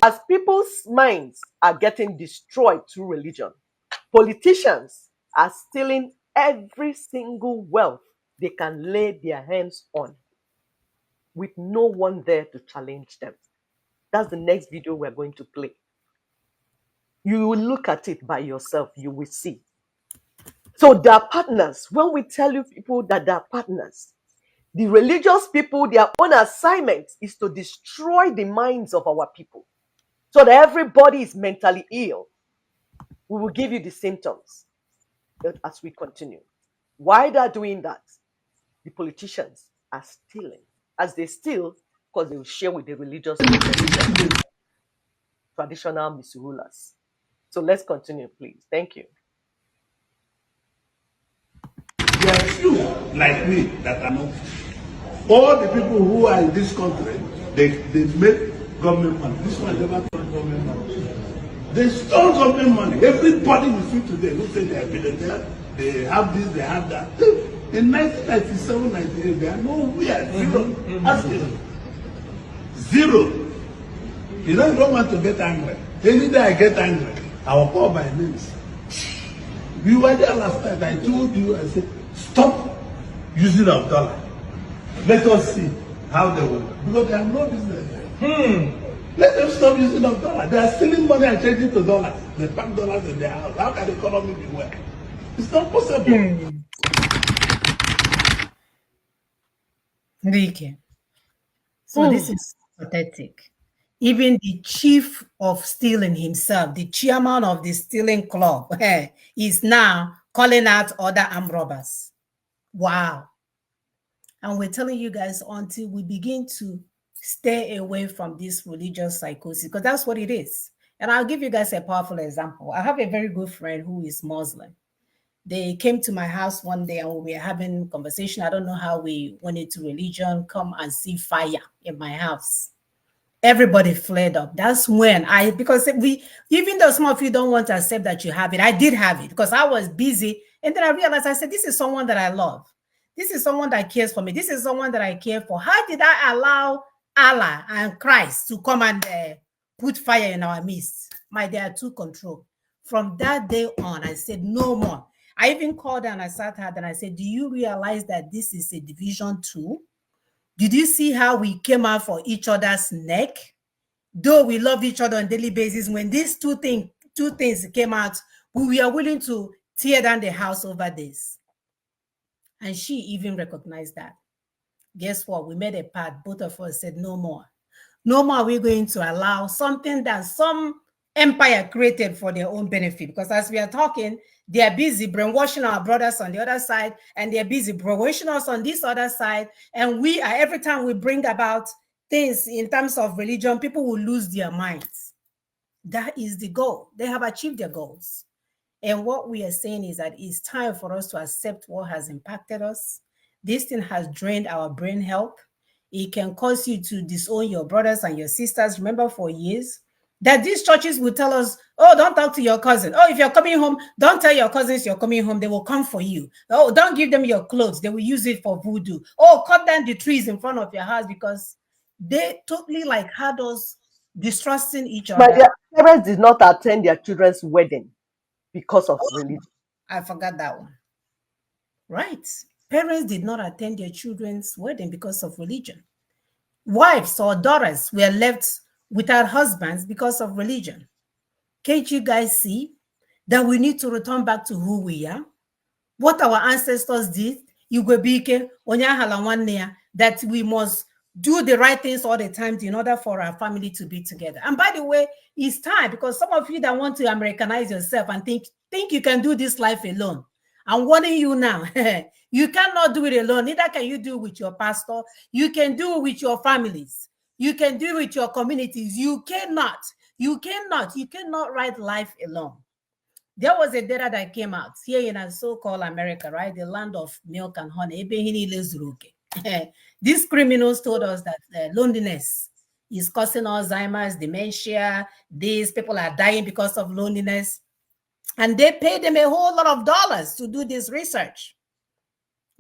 as people's minds are getting destroyed through religion, politicians are stealing every single wealth they can lay their hands on with no one there to challenge them. That's the next video we're going to play. You will look at it by yourself, you will see. So they are partners. When we tell you people that they are partners, the religious people, their own assignment is to destroy the minds of our people so that everybody is mentally ill. We will give you the symptoms as we continue. Why they're doing that? The politicians are stealing. As they steal, because they will share with the religious traditional misrulers. So let's continue, please. Thank you. There are few like me that are not. All the people who are in this country, they make government money. This one never got government money. They stole government money. Everybody you see today who say they are billionaires, they have this, they have that. In 1997, 98, they are nowhere. Zero. Ask them. Zero. You know, you don't want to get angry. Any day I get angry, I will call my names. We were there last night. I told you, I said, stop using of dollar. Let us see how they will. Because they have no business. Let them stop using of dollar. They are stealing money and changing to dollars. They pack dollars in their house. How can the economy be well? It's not possible. Enrique. So this is pathetic. Even the chief of stealing himself, the chairman of the stealing club, is now calling out other armed robbers. Wow. And we're telling you guys until we begin to stay away from this religious psychosis, because that's what it is. And I'll give you guys a powerful example. I have a very good friend who is Muslim. They came to my house one day and we were having a conversation. I don't know how we went into religion, come and see fire in my house. Everybody flared up. That's when because even though some of you don't want to accept that you have it, I did have it because I was busy. And then I realized, I said, this is someone that I love. This is someone that cares for me. This is someone that I care for. How did I allow Allah and Christ to come and put fire in our midst? They are too control. From that day on, I said, no more. I even called her and I sat her and I said, do you realize that this is a division too? Did you see how we came out for each other's neck? Though we love each other on a daily basis, when these two things came out, we were willing to tear down the house over this. And she even recognized that. Guess what? We made a pact. Both of us said, no more. No more we're going to allow something that some empire created for their own benefit. Because as we are talking, they are busy brainwashing our brothers on the other side, and they're busy brainwashing us on this other side. And we are, every time we bring about things in terms of religion, people will lose their minds. That is the goal. They have achieved their goals. And what we are saying is that it's time for us to accept what has impacted us. This thing has drained our brain health. It can cause you to disown your brothers and your sisters. Remember, for years, that these churches will tell us, oh, don't talk to your cousin. Oh, if you're coming home, don't tell your cousins you're coming home. They will come for you. Oh, don't give them your clothes. They will use it for voodoo. Oh, cut down the trees in front of your house, because they totally had us distrusting each other. But their parents did not attend their children's wedding because of religion. I forgot that one. Right. Parents did not attend their children's wedding because of religion. Wives or daughters were left without husbands because of religion. Can't you guys see that we need to return back to who we are? What our ancestors did, that we must do the right things all the time in order for our family to be together. And by the way, it's time, because some of you that want to Americanize yourself and think you can do this life alone. I'm warning you now, you cannot do it alone. Neither can you do it with your pastor. You can do it with your families. You can do it with your communities. You cannot write life alone. There was a data that came out here in a so-called America, right? The land of milk and honey. These criminals told us that loneliness is causing Alzheimer's, dementia. These people are dying because of loneliness. And they paid them a whole lot of dollars to do this research.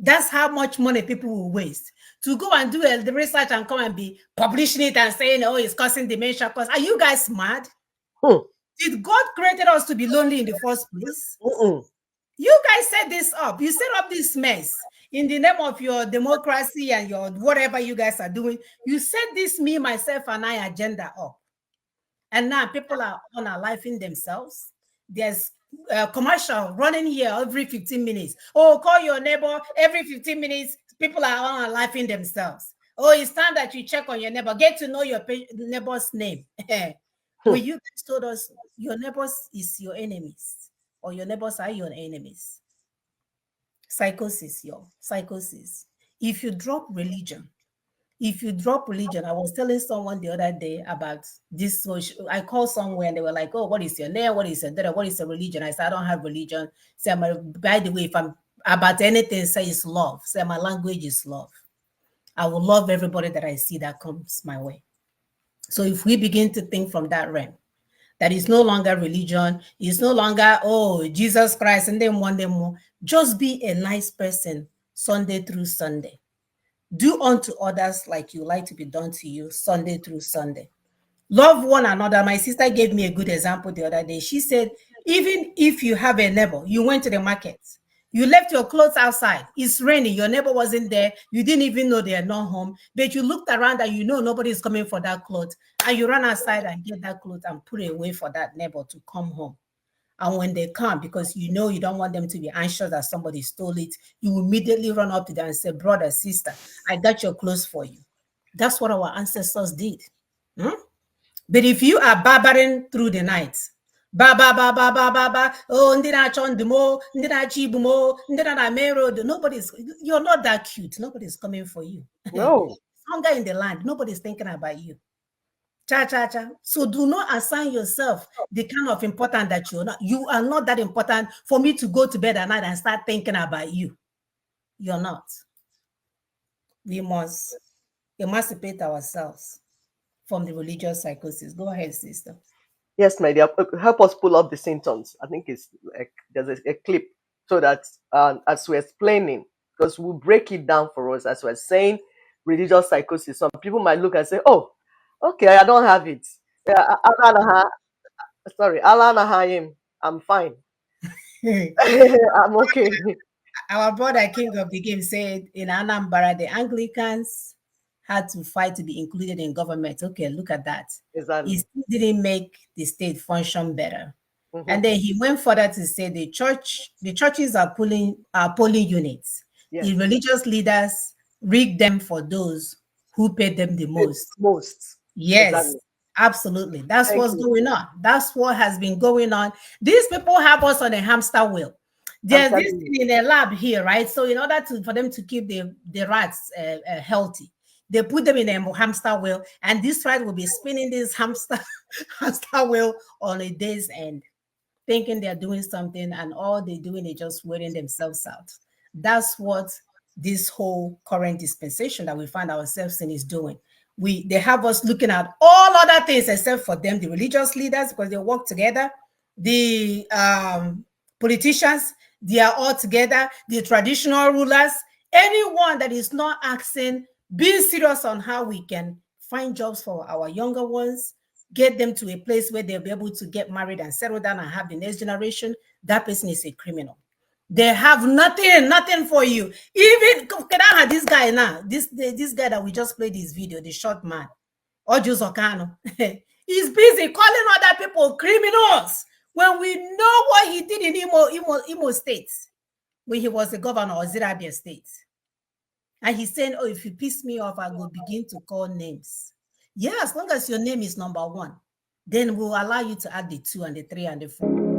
That's how much money people will waste to go and do the research and come and be publishing it and saying, oh, it's causing dementia. Cause are you guys mad? Hmm. Did God created us to be lonely in the first place? Mm-mm. You guys set this up. You set up this mess in the name of your democracy and your whatever you guys are doing. You set this me, myself, and I agenda up. And now people are unaliving themselves. There's a commercial running here every 15 minutes. Oh, call your neighbor every 15 minutes. People are unaliving themselves. Oh, it's time that you check on your neighbor. Get to know your neighbor's name. Well, you guys told us your neighbors is your enemies, or your neighbors are your enemies. Psychosis, yo, psychosis. If you drop religion, I was telling someone the other day about this social. I called somewhere and they were like, oh, what is your name? What is your data? What is your religion? I said, I don't have religion. Say, by the way, if I'm about anything, say it's love. Say my language is love. I will love everybody that I see that comes my way. So if we begin to think from that realm, that is no longer religion, it's no longer, oh, Jesus Christ, and then one day more. Just be a nice person Sunday through Sunday. Do unto others like you like to be done to you Sunday through Sunday. Love one another. My sister gave me a good example the other day. She said, even if you have a neighbor, you went to the market, you left your clothes outside, it's raining, your neighbor wasn't there, you didn't even know they are not home, but you looked around and you know nobody's coming for that clothes, and you run outside and get that clothes and put it away for that neighbor to come home. And when they come, because you know you don't want them to be anxious that somebody stole it, you immediately run up to them and say, brother, sister, I got your clothes for you. That's what our ancestors did. Hmm? But if you are barbering through the night, ba ba ba ba ba ba ba, oh, nobody's, you're not that cute. Nobody's coming for you. No. Hunger in the land, nobody's thinking about you. Cha cha cha. So do not assign yourself the kind of important that you're not. You are not that important for me to go to bed at night and start thinking about you. You're not. We must emancipate ourselves from the religious psychosis. Go ahead, sister. Yes, my dear. Help us pull up the symptoms. I think it's like there's a clip so that as we're explaining, because we'll break it down for us as we're saying religious psychosis. Some people might look and say, "Oh, okay, I don't have it. Yeah, sorry, Allah Nahayim. I'm fine. I'm okay." Our brother King of the Game said in Anambra, the Anglicans had to fight to be included in government. Okay, look at that. He Exactly. still didn't make the state function better. Hmm. And then he went further to say the churches are polling units. The Yes. religious leaders rig them for those who pay them the most. Most. Yes, Exactly. absolutely. That's Thank what's you. going on. That's what has been going on. These people have us on a hamster wheel. I'm There's this telling you. thing in a lab here, right? So in order for them to keep the rats healthy, they put them in a hamster wheel, and this rat will be spinning this hamster hamster wheel on a day's end, thinking they're doing something, and all they're doing is just wearing themselves out. That's what this whole current dispensation that we find ourselves in is doing. They have us looking at all other things except for them, the religious leaders, because they work together, the politicians, they are all together, the traditional rulers, anyone that is not asking, being serious on how we can find jobs for our younger ones, get them to a place where they'll be able to get married and settle down and have the next generation, that person is a criminal. They have nothing for you. Even this guy now, this guy that we just played this video, the short man, Ojo Zokano, he's busy calling other people criminals when we know what he did in Imo State when he was the governor of Zirabia State. And he's saying, oh, if you piss me off, I will begin to call names. Yeah, as long as your name is number one, then we'll allow you to add the 2 and the 3 and the 4.